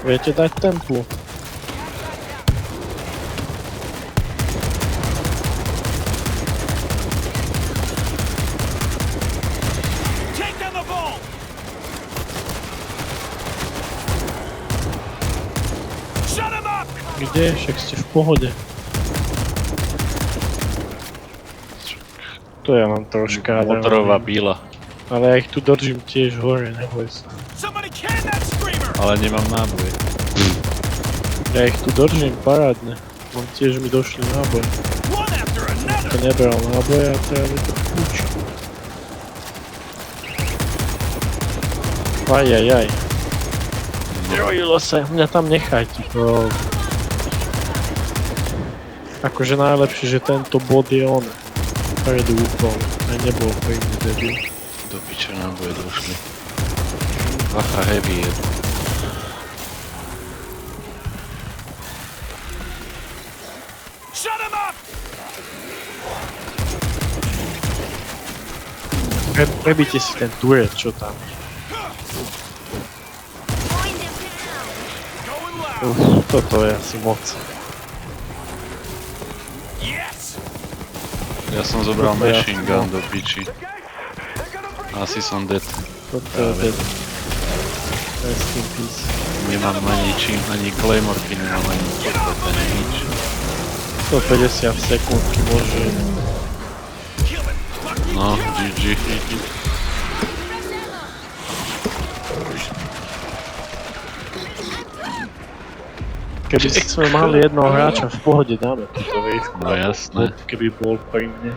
Viete dať tempu? Kde? Však ste v pohode. To ja mám troška. Motorová píla. Ale ja ich tu držím tiež hore, neboj sa. Ale nemám náboje. Ja ich tu držím parádne. On tiež mi došli náboje. To nebral náboje a teraz je to kľúč. Ajajaj. Jojilo sa, mňa tam nechajte, bro. Akože najlepšie, že tento bod je on. Predu úplne. Aj nebol prvný debil. Do piče náboje došli. Vacha heavy je. Prebite si ten turret, čo tam. Toto je asi moc. Ja som zobral machine gun do piči. Asi som dead. Toto je dead. Rest in peace. Nemám ani čím, ani claymorky, nemám ani podpad, ani nič. 150 sekúndky môže. No, GG. Keby sme mali jednoho hráča v pohode, dáme túto výšku. No jasné. Keby bol pri mne.